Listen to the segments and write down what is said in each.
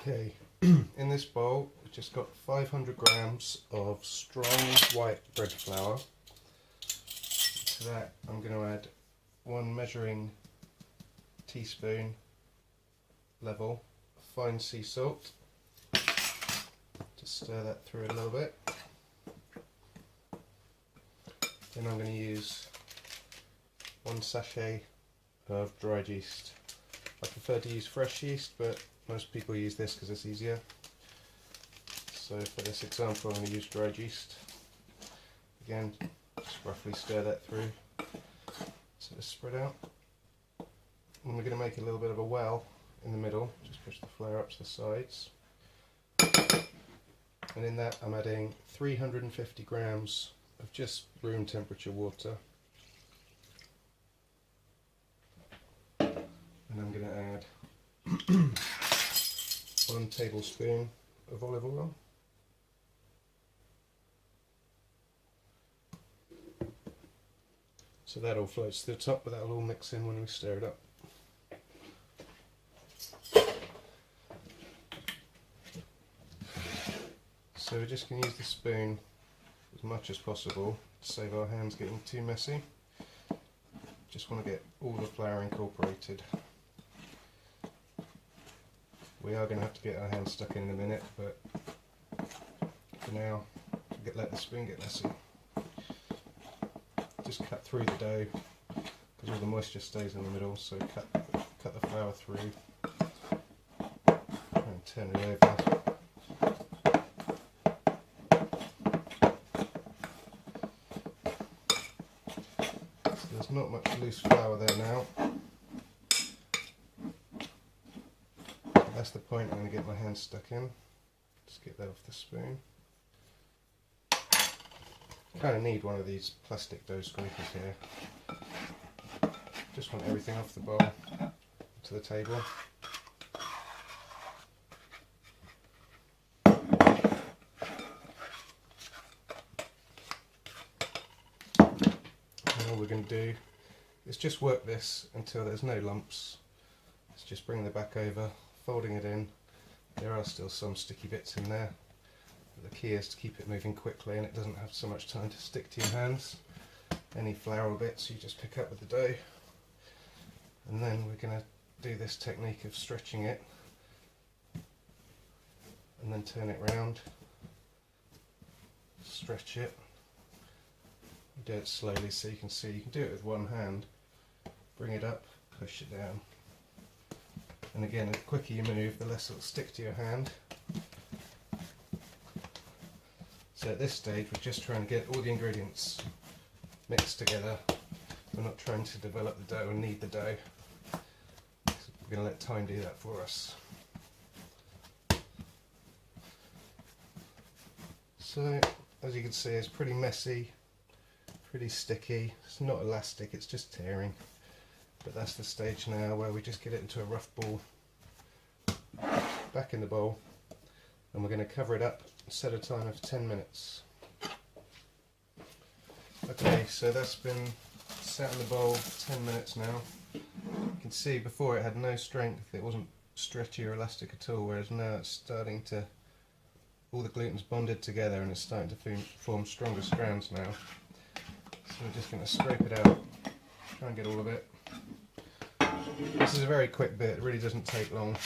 Okay, in this bowl we've just got 500 grams of strong white bread flour. To that I'm going to add 1 measuring teaspoon level fine sea salt. Just stir that through a little bit. Then I'm going to use 1 sachet of dried yeast. I prefer to use fresh yeast, but most people use this because it's easier. So for this example I'm going to use dried yeast. Again, just roughly stir that through so it's spread out. And we're going to make a little bit of a well in the middle, just push the flour up to the sides. And in that I'm adding 350 grams of just room temperature water. And I'm going to add 1 tablespoon of olive oil. So that all floats to the top, but that'll all mix in when we stir it up. So we're just going to use the spoon as much as possible to save our hands getting too messy. Just want to get all the flour incorporated. We are going to have to get our hands stuck in a minute, but for now, let the spoon get messy. Just cut through the dough because all the moisture stays in the middle, so cut the flour through and turn it over. So there's not much loose flour there now. That's the point I'm going to get my hands stuck in. Just get that off the spoon. Kind of need one of these plastic dough scrapers here. Just want everything off the bowl to the table. And all we're going to do is just work this until there's no lumps. Let's just bring the back over, folding it in. There are still some sticky bits in there. The key is to keep it moving quickly and it doesn't have so much time to stick to your hands. Any flour bits you just pick up with the dough. And then we're going to do this technique of stretching it and then turn it round, stretch it. Do it slowly so you can see, you can do it with one hand. Bring it up, push it down. And again, the quicker you move, the less it will stick to your hand. So at this stage we're just trying to get all the ingredients mixed together. We're not trying to develop the dough and knead the dough. So we're going to let time do that for us. So as you can see, it's pretty messy, pretty sticky. It's not elastic, it's just tearing. But that's the stage now where we just get it into a rough ball. Back in the bowl. And we're going to cover it up and set a timer for 10 minutes. Okay, so that's been sat in the bowl for 10 minutes now. You can see before it had no strength, it wasn't stretchy or elastic at all, whereas now it's starting to, all the gluten's bonded together and it's starting to form stronger strands now. So we're just going to scrape it out, try and get all of it. This is a very quick bit, it really doesn't take long.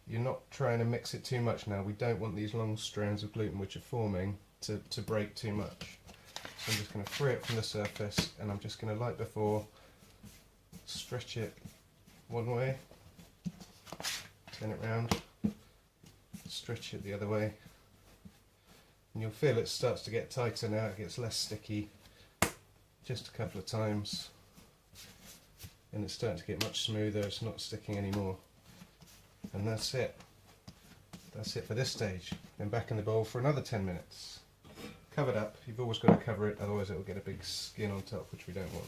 You're not trying to mix it too much now. We don't want these long strands of gluten which are forming to break too much. So I'm just going to free it from the surface and I'm just going to, like before, stretch it one way, turn it round, stretch it the other way. And you'll feel it starts to get tighter now, it gets less sticky. Just a couple of times. And it's starting to get much smoother, it's not sticking anymore. And that's it. That's it for this stage. Then back in the bowl for another 10 minutes. Covered up, you've always got to cover it, otherwise it will get a big skin on top, which we don't want.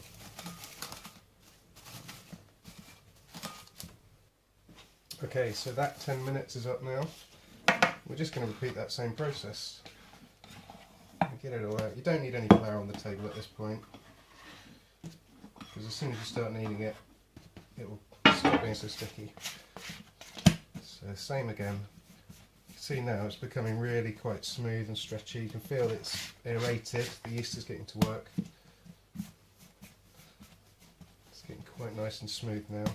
Okay, so that 10 minutes is up now. We're just going to repeat that same process. Get it all out. You don't need any flour on the table at this point, because as soon as you start kneading it, it will stop being so sticky. So same again, see now it's becoming really quite smooth and stretchy. You can feel it's aerated, the yeast is getting to work. It's getting quite nice and smooth now.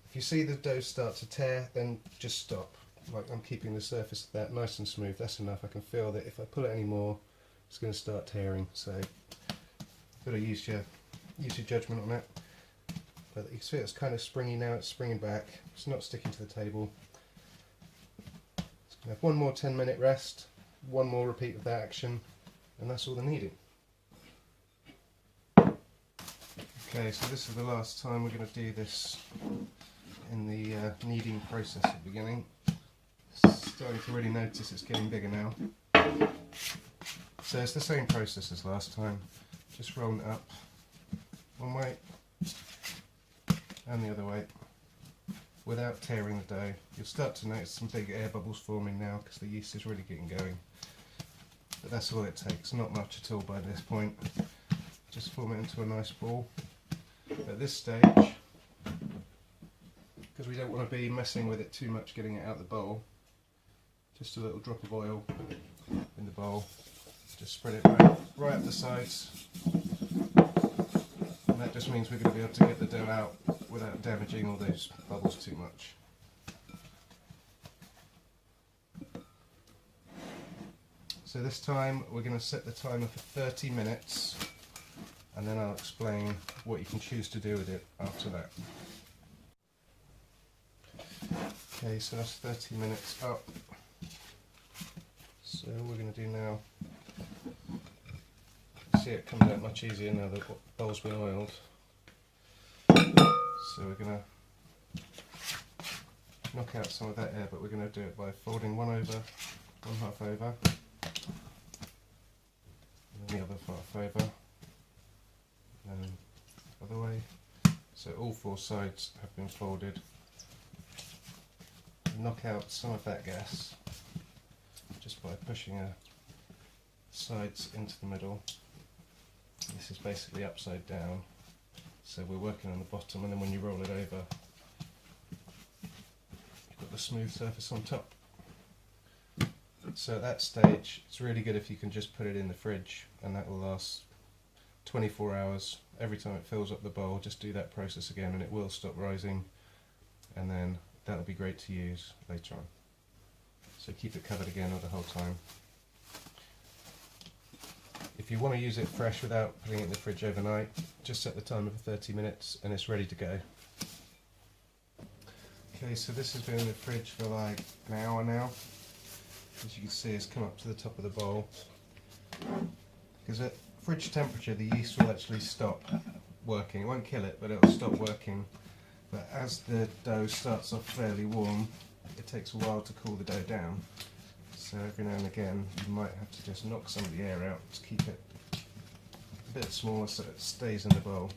If you see the dough start to tear, then just stop. Like, I'm keeping the surface of that nice and smooth, that's enough. I can feel that if I pull it any more, it's going to start tearing, so you've got to use your judgment on it. But you can see it's kind of springy now, it's springing back, it's not sticking to the table. It's going to have one more 10-minute rest, one more repeat of that action, and that's all they're needing. Okay, so this is the last time we're going to do this in the kneading process at the beginning. Starting to really notice it's getting bigger now. So it's the same process as last time, just rolling it up one way and the other way without tearing the dough. You'll start to notice some big air bubbles forming now because the yeast is really getting going. But that's all it takes, not much at all by this point. Just form it into a nice ball. At this stage, because we don't want to be messing with it too much getting it out the bowl, just a little drop of oil in the bowl, just spread it right up the sides, and that just means we're going to be able to get the dough out without damaging all those bubbles too much. So this time we're going to set the timer for 30 minutes, and then I'll explain what you can choose to do with it after that. Okay, so that's 30 minutes up. So we're going to do now, see it comes out much easier now that the bowl's been oiled. So we're going to knock out some of that air, but we're going to do it by folding one half over, and then the other half over, and the other way. So all four sides have been folded. Knock out some of that gas just by pushing the sides into the middle. This is basically upside down, so we're working on the bottom, and then when you roll it over, you've got the smooth surface on top. So at that stage, it's really good if you can just put it in the fridge, and that will last 24 hours. Every time it fills up the bowl, just do that process again, and it will stop rising, and then that'll be great to use later on. So keep it covered again all the whole time. If you want to use it fresh without putting it in the fridge overnight, just set the timer for 30 minutes and it's ready to go. Okay, so this has been in the fridge for like an hour now. As you can see, it's come up to the top of the bowl. Because at fridge temperature, the yeast will actually stop working. It won't kill it, but it will stop working. But as the dough starts off fairly warm, it takes a while to cool the dough down. So every now and again you might have to just knock some of the air out to keep it a bit smaller so it stays in the bowl.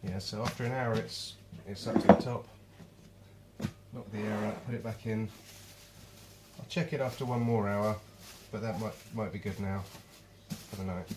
Yeah, so after an hour it's up to the top. Knock the air out, put it back in. I'll check it after one more hour, but that might be good now for the night.